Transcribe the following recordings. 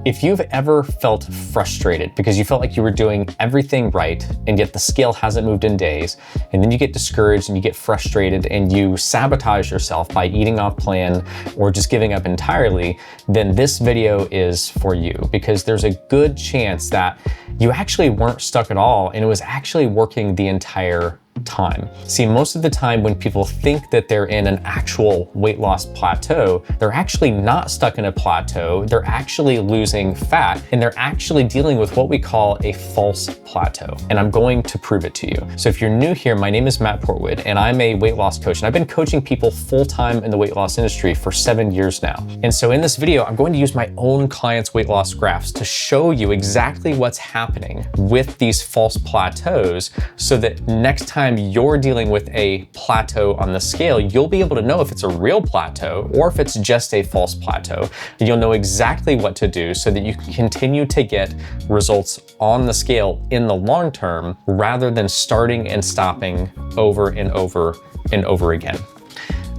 If you've ever felt frustrated because you felt like you were doing everything right and yet the scale hasn't moved in days, and then you get discouraged and you get frustrated and you sabotage yourself by eating off plan or just giving up entirely, then this video is for you, because there's a good chance that you actually weren't stuck at all and it was actually working the entire time. See, most of the time when people think that they're in an actual weight loss plateau, they're actually not stuck in a plateau. They're actually losing fat, and they're actually dealing with what we call a false plateau. And I'm going to prove it to you. So if you're new here, my name is Matt Portwood, and I'm a weight loss coach, and I've been coaching people full-time in the weight loss industry for 7 years now. And so in this video, I'm going to use my own clients' weight loss graphs to show you exactly what's happening with these false plateaus, so that next time you're dealing with a plateau on the scale, you'll be able to know if it's a real plateau or if it's just a false plateau. You'll know exactly what to do so that you can continue to get results on the scale in the long term, rather than starting and stopping over and over and over again.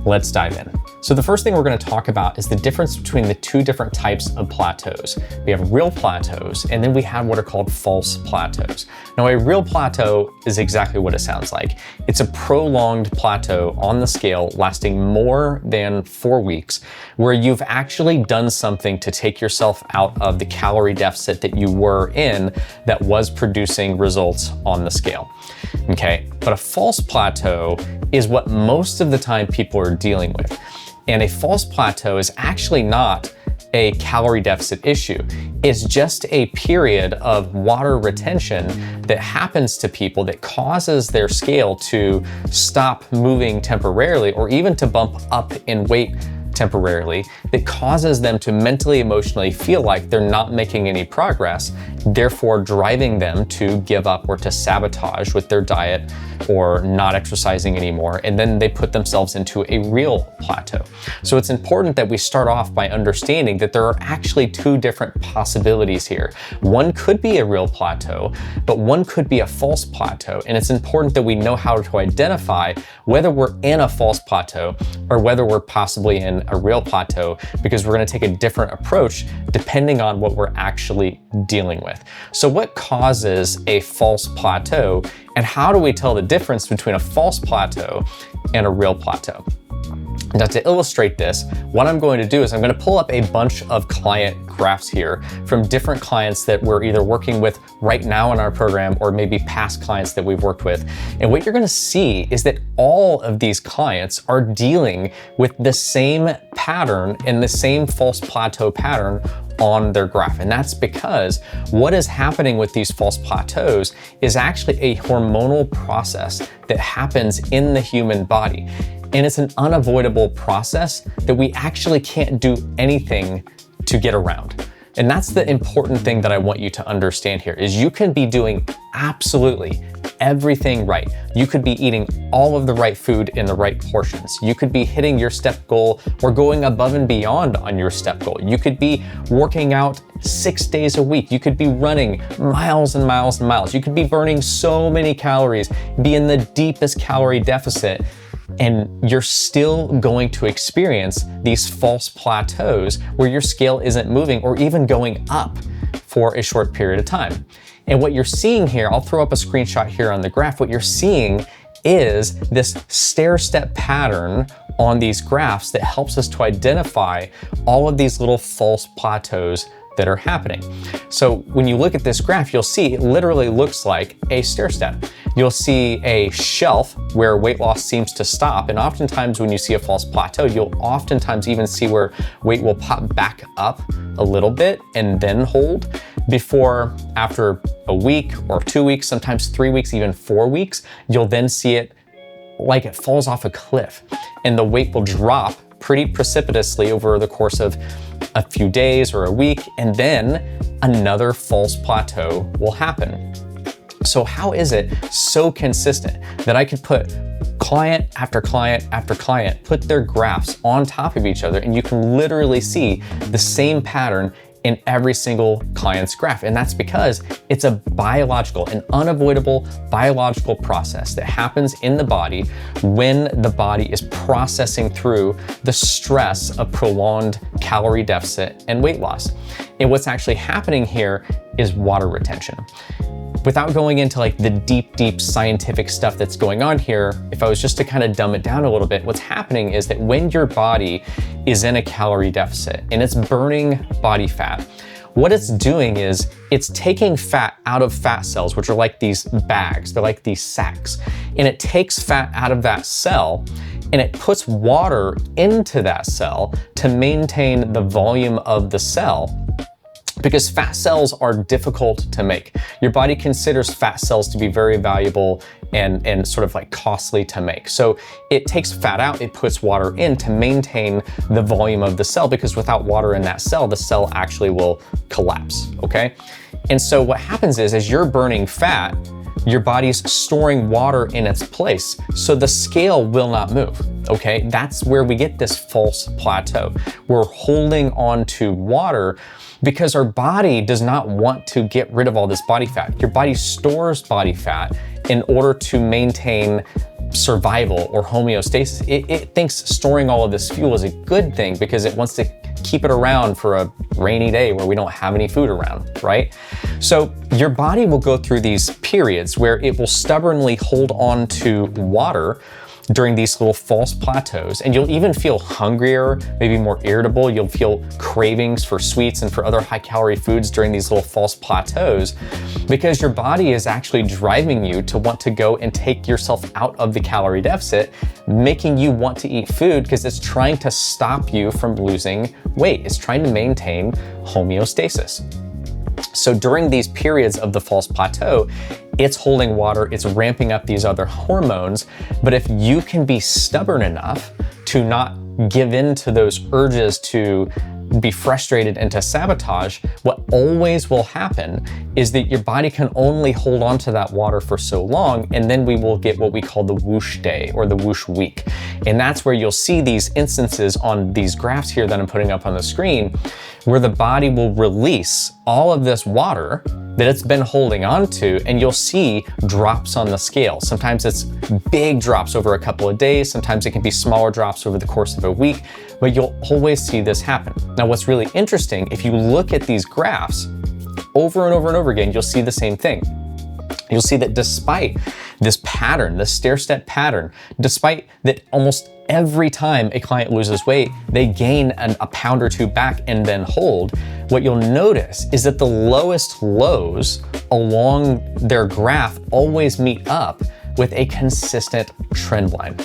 Let's dive in. So the first thing we're going to talk about is the difference between the two different types of plateaus. We have real plateaus, and then we have what are called false plateaus. Now, a real plateau is exactly what it sounds like. It's a prolonged plateau on the scale lasting more than 4 weeks, where you've actually done something to take yourself out of the calorie deficit that you were in that was producing results on the scale. Okay, but a false plateau is what most of the time people are dealing with. And a false plateau is actually not a calorie deficit issue. It's just a period of water retention that happens to people that causes their scale to stop moving temporarily, or even to bump up in weight temporarily, that causes them to mentally, emotionally feel like they're not making any progress, therefore driving them to give up or to sabotage with their diet or not exercising anymore. And then they put themselves into a real plateau. So it's important that we start off by understanding that there are actually two different possibilities here. One could be a real plateau, but one could be a false plateau. And it's important that we know how to identify whether we're in a false plateau or whether we're possibly in a real plateau, because we're going to take a different approach depending on what we're actually dealing with. So what causes a false plateau, and how do we tell the difference between a false plateau and a real plateau? Now, to illustrate this, what I'm going to do is I'm going to pull up a bunch of client graphs here from different clients that we're either working with right now in our program, or maybe past clients that we've worked with. And what you're going to see is that all of these clients are dealing with the same pattern and the same false plateau pattern on their graph. And that's because what is happening with these false plateaus is actually a hormonal process that happens in the human body. And it's an unavoidable process that we actually can't do anything to get around. And that's the important thing that I want you to understand here, is you can be doing absolutely everything right. You could be eating all of the right food in the right portions. You could be hitting your step goal or going above and beyond on your step goal. You could be working out 6 days a week. You could be running miles and miles and miles. You could be burning so many calories, be in the deepest calorie deficit, and you're still going to experience these false plateaus where your scale isn't moving or even going up for a short period of time. And what you're seeing here, I'll throw up a screenshot here on the graph. What you're seeing is this stair-step pattern on these graphs that helps us to identify all of these little false plateaus that are happening. So when you look at this graph, you'll see it literally looks like a stair step. You'll see a shelf where weight loss seems to stop. And oftentimes when you see a false plateau, you'll oftentimes even see where weight will pop back up a little bit and then hold before, after a week or 2 weeks, sometimes 3 weeks, even 4 weeks, you'll then see it like it falls off a cliff, and the weight will drop pretty precipitously over the course of a few days or a week, and then another false plateau will happen. So how is it so consistent that I could put client after client after client, put their graphs on top of each other, and you can literally see the same pattern in every single client's graph. And that's because it's a biological, an unavoidable biological process that happens in the body when the body is processing through the stress of prolonged calorie deficit and weight loss. And what's actually happening here is water retention. Without going into like the deep scientific stuff that's going on here, if I was just to kind of dumb it down a little bit, what's happening is that when your body is in a calorie deficit and it's burning body fat, what it's doing is it's taking fat out of fat cells, which are like these bags, they're like these sacks, and it takes fat out of that cell and it puts water into that cell to maintain the volume of the cell, because fat cells are difficult to make. Your body considers fat cells to be very valuable and sort of like costly to make. So it takes fat out, it puts water in to maintain the volume of the cell, because without water in that cell, the cell actually will collapse, okay? And so what happens is, as you're burning fat, your body's storing water in its place, so the scale will not move, okay? That's where we get this false plateau. We're holding on to water because our body does not want to get rid of all this body fat. Your body stores body fat in order to maintain survival or homeostasis. It thinks storing all of this fuel is a good thing because it wants to keep it around for a rainy day where we don't have any food around, right? So your body will go through these periods where it will stubbornly hold on to water during these little false plateaus, and you'll even feel hungrier, maybe more irritable. You'll feel cravings for sweets and for other high calorie foods during these little false plateaus, because your body is actually driving you to want to go and take yourself out of the calorie deficit, making you want to eat food because it's trying to stop you from losing weight. It's trying to maintain homeostasis. So during these periods of the false plateau, it's holding water, it's ramping up these other hormones. But if you can be stubborn enough to not give in to those urges to be frustrated and to sabotage, what always will happen is that your body can only hold on to that water for so long, and then we will get what we call the whoosh day or the whoosh week. And that's where you'll see these instances on these graphs here that I'm putting up on the screen, where the body will release all of this water that it's been holding on to, and you'll see drops on the scale. Sometimes it's big drops over a couple of days, sometimes it can be smaller drops over the course of a week, but you'll always see this happen. Now, what's really interesting, if you look at these graphs over and over and over again, you'll see the same thing. You'll see that despite this pattern, this stair-step pattern, despite that almost every time a client loses weight, they gain a pound or two back and then hold, what you'll notice is that the lowest lows along their graph always meet up with a consistent trend line.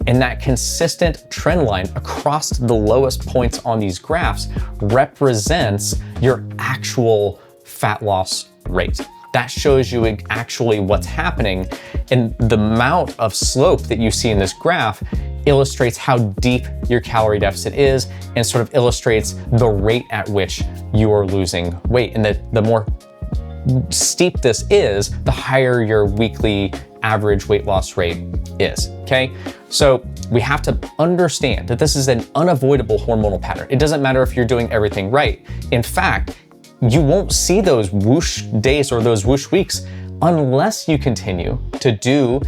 And that consistent trend line across the lowest points on these graphs represents your actual fat loss rate. That shows you actually what's happening, and the amount of slope that you see in this graph illustrates how deep your calorie deficit is and sort of illustrates the rate at which you are losing weight. And the more steep this is, the higher your weekly average weight loss rate is, okay? So we have to understand that this is an unavoidable hormonal pattern. It doesn't matter if you're doing everything right. In fact, you won't see those whoosh days or those whoosh weeks unless you continue to do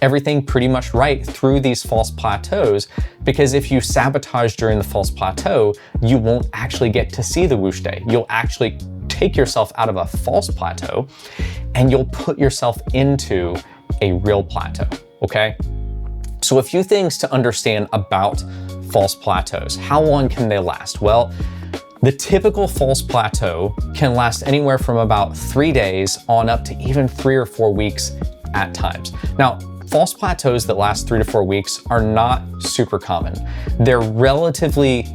everything pretty much right through these false plateaus, because if you sabotage during the false plateau, you won't actually get to see the whoosh day. You'll actually take yourself out of a false plateau and you'll put yourself into a real plateau, okay? So a few things to understand about false plateaus. How long can they last? Well, the typical false plateau can last anywhere from about 3 days on up to even 3 or 4 weeks at times. Now, false plateaus that last 3 to 4 weeks are not super common. They're relatively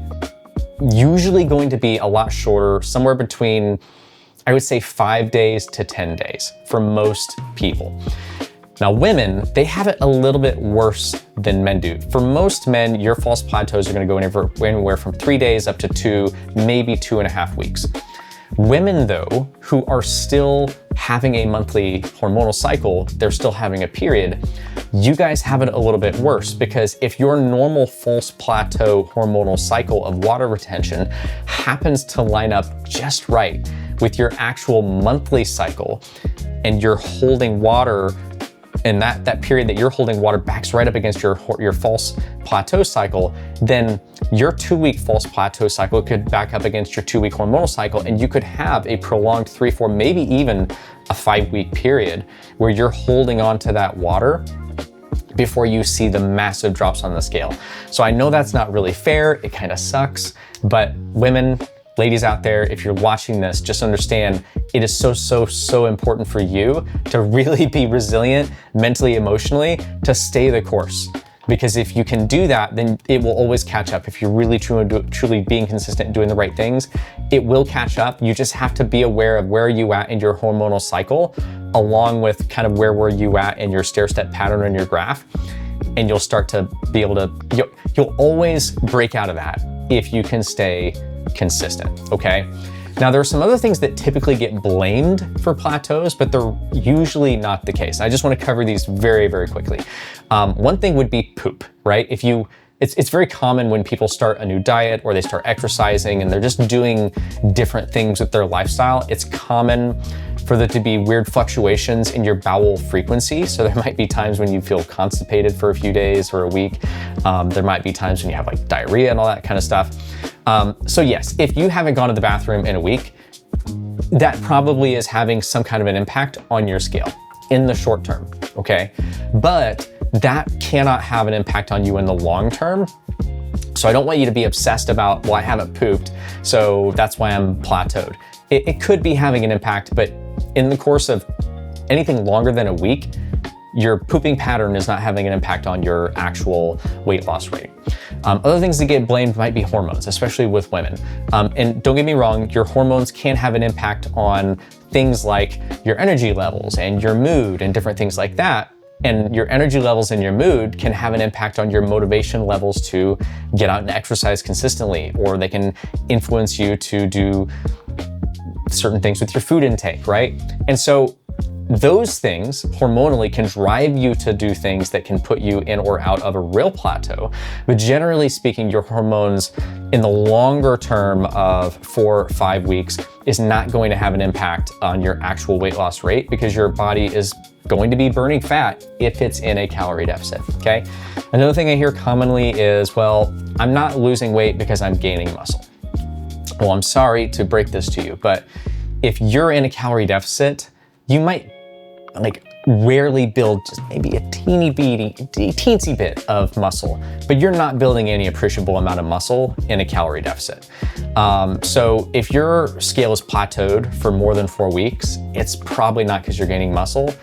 usually going to be a lot shorter, somewhere between, I would say, 5 days to 10 days for most people. Now, women, they have it a little bit worse than men do. For most men, your false plateaus are gonna go anywhere from 3 days up to 2, maybe 2.5 weeks. Women, though, who are still having a monthly hormonal cycle, they're still having a period. You guys have it a little bit worse, because if your normal false plateau hormonal cycle of water retention happens to line up just right with your actual monthly cycle, and you're holding water, and that period that you're holding water backs right up against your false plateau cycle, then your 2-week false plateau cycle could back up against your 2-week hormonal cycle, and you could have a prolonged 3, 4, maybe even a 5-week period where you're holding on to that water before you see the massive drops on the scale. So I know that's not really fair, it kind of sucks, but women, ladies out there, if you're watching this, just understand it is so important for you to really be resilient mentally, emotionally, to stay the course. Because if you can do that, then it will always catch up. If you're really truly being consistent and doing the right things, it will catch up. You just have to be aware of where you at in your hormonal cycle, along with kind of where were you at in your stair-step pattern on your graph. And you'll start to be able to, you'll always break out of that if you can stay consistent, okay? Now, there are some other things that typically get blamed for plateaus, but they're usually not the case. I just want to cover these very quickly. One thing would be poop, right? It's very common when people start a new diet or they start exercising and they're just doing different things with their lifestyle. It's common for there to be weird fluctuations in your bowel frequency. So there might be times when you feel constipated for a few days or a week. There might be times when you have like diarrhea and all that kind of stuff. So yes, if you haven't gone to the bathroom in a week, that probably is having some kind of an impact on your scale in the short term, okay? But that cannot have an impact on you in the long term. So I don't want you to be obsessed about, well, I haven't pooped, so that's why I'm plateaued. It could be having an impact, but in the course of anything longer than a week, your pooping pattern is not having an impact on your actual weight loss rate. Other things that get blamed might be hormones, especially with women. And don't get me wrong, your hormones can have an impact on things like your energy levels and your mood and different things like that. And your energy levels and your mood can have an impact on your motivation levels to get out and exercise consistently, or they can influence you to do certain things with your food intake, right? And so those things hormonally can drive you to do things that can put you in or out of a real plateau. But generally speaking, your hormones in the longer term of 4 or 5 weeks is not going to have an impact on your actual weight loss rate, because your body is going to be burning fat if it's in a calorie deficit, okay? Another thing I hear commonly is, well, I'm not losing weight because I'm gaining muscle. Well, I'm sorry to break this to you, but if you're in a calorie deficit, you might like rarely build just maybe a teensy bit of muscle, but you're not building any appreciable amount of muscle in a calorie deficit. So if your scale is plateaued for more than 4 weeks, it's probably not because you're gaining muscle.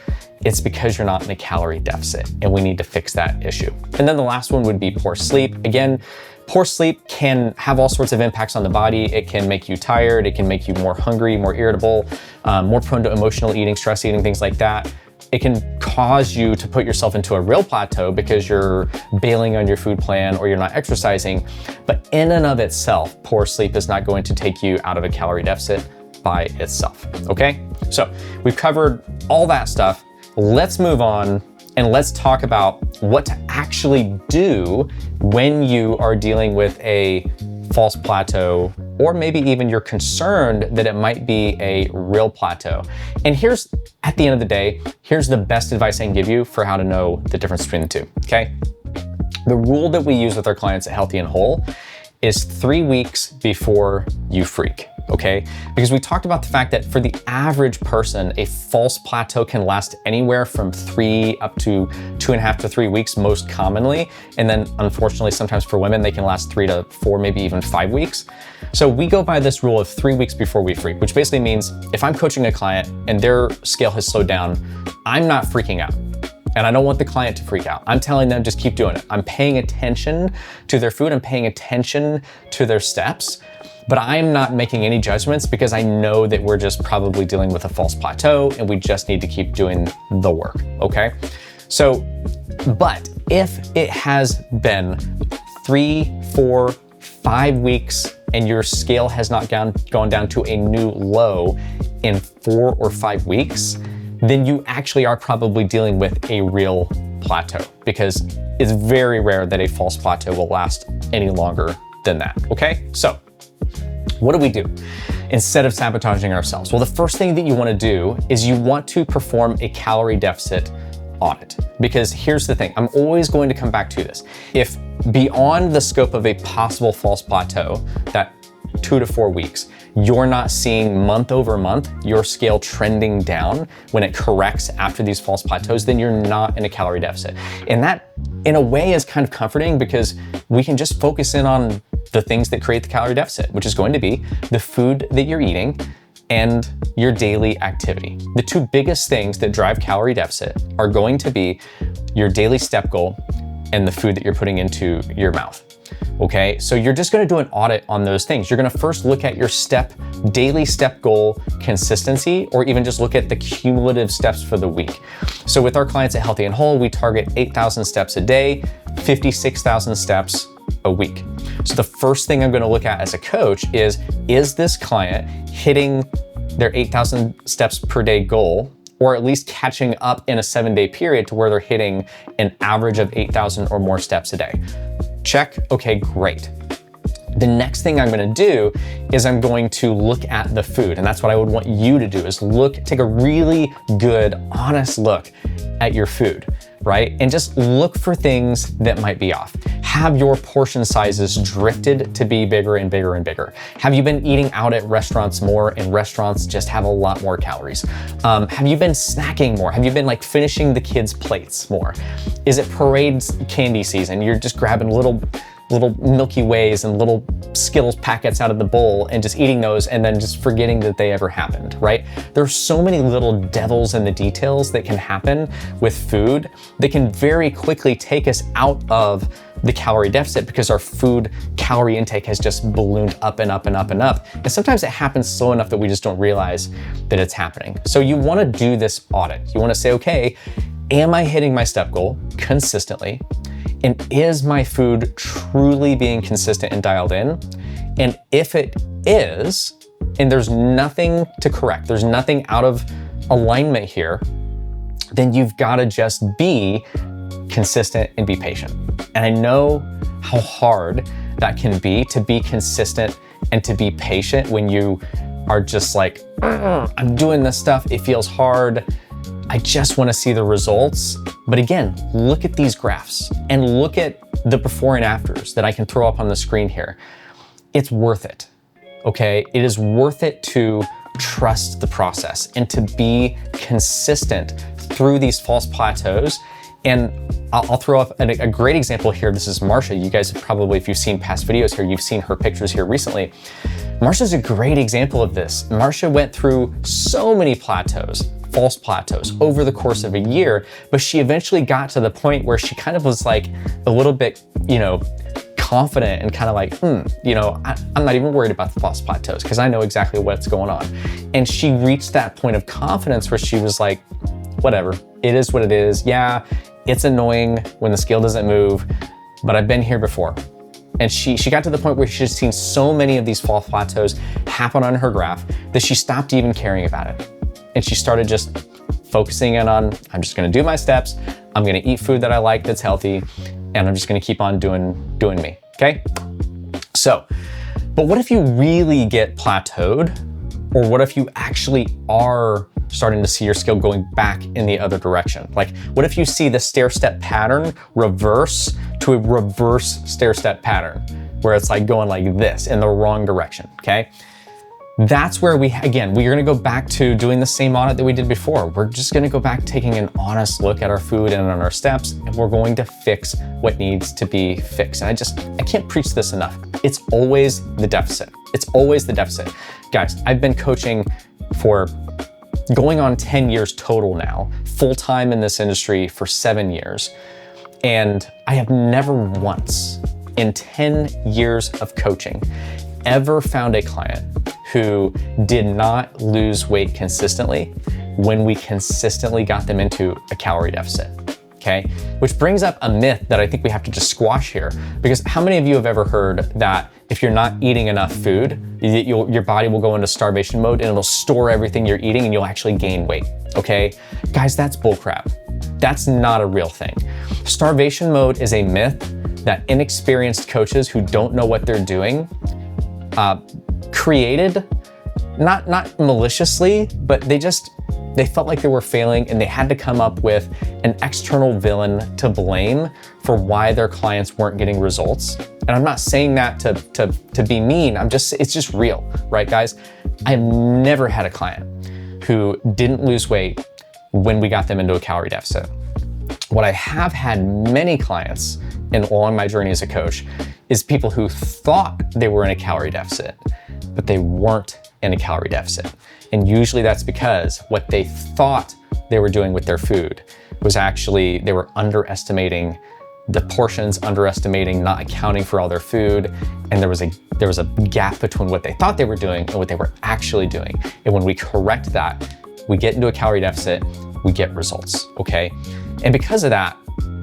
It's because you're not in a calorie deficit, and we need to fix that issue. And then the last one would be poor sleep. Again, poor sleep can have all sorts of impacts on the body. It can make you tired. It can make you more hungry, more irritable, more prone to emotional eating, stress eating, things like that. It can cause you to put yourself into a real plateau because you're bailing on your food plan or you're not exercising. But in and of itself, poor sleep is not going to take you out of a calorie deficit by itself, okay? So we've covered all that stuff. Let's move on and let's talk about what to actually do when you are dealing with a false plateau, or maybe even you're concerned that it might be a real plateau. And here's, at the end of the day, here's the best advice I can give you for how to know the difference between the two, okay? The rule that we use with our clients at Healthy and Whole is 3 weeks before you freak, okay? Because we talked about the fact that for the average person, a false plateau can last anywhere from 3 up to 2.5 to 3 weeks most commonly. And then unfortunately, sometimes for women, they can last 3 to 4, maybe even 5 weeks. So we go by this rule of 3 weeks before we freak, which basically means if I'm coaching a client and their scale has slowed down, I'm not freaking out. And I don't want the client to freak out. I'm telling them just keep doing it. I'm paying attention to their food. I'm paying attention to their steps, but I'm not making any judgments because I know that we're just probably dealing with a false plateau and we just need to keep doing the work, okay? So, but if it has been 3, 4, 5 weeks and your scale has not gone down to a new low, in 4 or 5 weeks, then you actually are probably dealing with a real plateau, because it's very rare that a false plateau will last any longer than that, okay? So what do we do instead of sabotaging ourselves? Well, the first thing that you want to do is you want to perform a calorie deficit audit, because here's the thing, I'm always going to come back to this. If beyond the scope of a possible false plateau, that 2 to 4 weeks, you're not seeing month over month your scale trending down when it corrects after these false plateaus, then you're not in a calorie deficit. And that, in a way, is kind of comforting, because we can just focus in on the things that create the calorie deficit, which is going to be the food that you're eating and your daily activity. The 2 biggest things that drive calorie deficit are going to be your daily step goal and the food that you're putting into your mouth. Okay, so you're just gonna do an audit on those things. You're gonna first look at your daily step goal consistency, or even just look at the cumulative steps for the week. So with our clients at Healthy and Whole, we target 8,000 steps a day, 56,000 steps a week. So the first thing I'm gonna look at as a coach is this client hitting their 8,000 steps per day goal, or at least catching up in a 7-day period to where they're hitting an average of 8,000 or more steps a day? Check, okay, great. The next thing I'm gonna do is I'm going to look at the food, and that's what I would want you to do, is take a really good, honest look at your food, right? And just look for things that might be off. Have your portion sizes drifted to be bigger and bigger and bigger? Have you been eating out at restaurants more, and restaurants just have a lot more calories? Have you been snacking more? Have you been like finishing the kids' plates more? Is it parades candy season? You're just grabbing little Milky Ways and little Skittles packets out of the bowl and just eating those and then just forgetting that they ever happened, right? There's so many little devils in the details that can happen with food that can very quickly take us out of the calorie deficit, because our food calorie intake has just ballooned up and up and up and up. And sometimes it happens slow enough that we just don't realize that it's happening. So you wanna do this audit. You wanna say, okay, am I hitting my step goal consistently? And is my food truly being consistent and dialed in? And if it is, and there's nothing to correct, there's nothing out of alignment here, then you've gotta just be consistent and be patient. And I know how hard that can be, to be consistent and to be patient when you are just like, I'm doing this stuff, it feels hard, I just wanna see the results. But again, look at these graphs and look at the before and afters that I can throw up on the screen here. It's worth it, okay? It is worth it to trust the process and to be consistent through these false plateaus. And I'll throw up a great example here. This is Marsha. You guys have probably, if you've seen past videos here, you've seen her pictures here recently. Marsha's a great example of this. Marsha went through so many plateaus, false plateaus, over the course of a year, but she eventually got to the point where she kind of was like a little bit, confident and kind of like, I'm not even worried about the false plateaus because I know exactly what's going on. And she reached that point of confidence where she was like, whatever, it is what it is. Yeah, it's annoying when the scale doesn't move, but I've been here before. And she got to the point where she's seen so many of these false plateaus happen on her graph that she stopped even caring about it. And she started just focusing in on, I'm just gonna do my steps, I'm gonna eat food that I like that's healthy, and I'm just gonna keep on doing me, okay? So, but what if you really get plateaued? Or what if you actually are starting to see your scale going back in the other direction? Like, what if you see the stair-step pattern reverse to a reverse stair-step pattern, where it's like going like this in the wrong direction, okay? That's where we're gonna go back to doing the same audit that we did before. We're just gonna go back taking an honest look at our food and on our steps, and we're going to fix what needs to be fixed. And I can't preach this enough. It's always the deficit. It's always the deficit. Guys, I've been coaching for going on 10 years total now, full-time in this industry for 7 years. And I have never once in 10 years of coaching ever found a client who did not lose weight consistently when we consistently got them into a calorie deficit, okay? Which brings up a myth that I think we have to just squash here, because how many of you have ever heard that if you're not eating enough food, your body will go into starvation mode and it'll store everything you're eating and you'll actually gain weight, okay? Guys, that's bullcrap. That's not a real thing. Starvation mode is a myth that inexperienced coaches who don't know what they're doing created, not maliciously, but they felt like they were failing and they had to come up with an external villain to blame for why their clients weren't getting results. And I'm not saying that to be mean, it's just real, right guys? I've never had a client who didn't lose weight when we got them into a calorie deficit. What I have had many clients along my journey as a coach is people who thought they were in a calorie deficit, but they weren't in a calorie deficit. And usually that's because what they thought they were doing with their food was actually they were underestimating the portions, underestimating, not accounting for all their food. And there was a gap between what they thought they were doing and what they were actually doing. And when we correct that, we get into a calorie deficit, we get results, okay? And because of that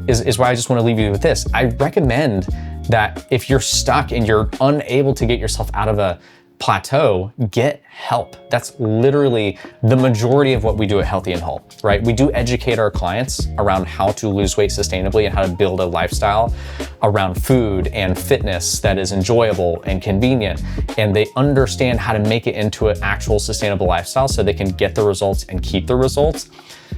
is why I just want to leave you with this. I recommend that if you're stuck and you're unable to get yourself out of a plateau, get help. That's literally the majority of what we do at Healthy and Whole, right? We do educate our clients around how to lose weight sustainably and how to build a lifestyle around food and fitness that is enjoyable and convenient. And they understand how to make it into an actual sustainable lifestyle so they can get the results and keep the results.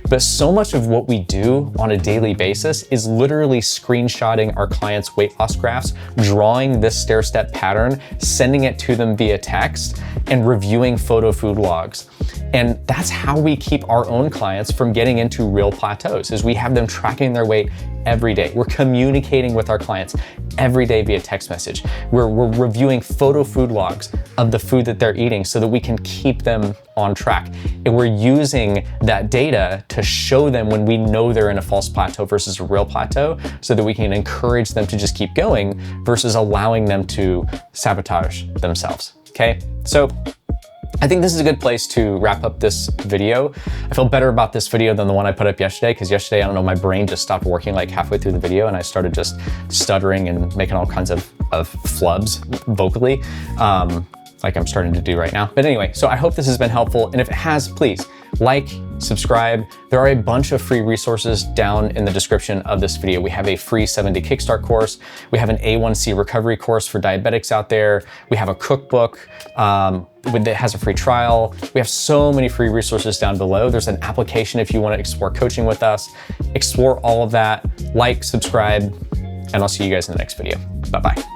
But so much of what we do on a daily basis is literally screenshotting our clients' weight loss graphs, drawing this stair-step pattern, sending it to them via text, and reviewing photo food logs. And that's how we keep our own clients from getting into real plateaus, is we have them tracking their weight every day. We're communicating with our clients every day via text message. We're reviewing photo food logs of the food that they're eating so that we can keep them on track. And we're using that data to show them when we know they're in a false plateau versus a real plateau, so that we can encourage them to just keep going versus allowing them to sabotage themselves, okay? So I think this is a good place to wrap up this video. I feel better about this video than the one I put up yesterday, because yesterday, I don't know, my brain just stopped working like halfway through the video and I started just stuttering and making all kinds of flubs vocally, like I'm starting to do right now. But anyway, so I hope this has been helpful. And if it has, please like, subscribe. There are a bunch of free resources down in the description of this video. We have a free 7-day Kickstart course. We have an A1C recovery course for diabetics out there. We have a cookbook that has a free trial. We have so many free resources down below. There's an application if you want to explore coaching with us. Explore all of that. Like, subscribe, and I'll see you guys in the next video. Bye-bye.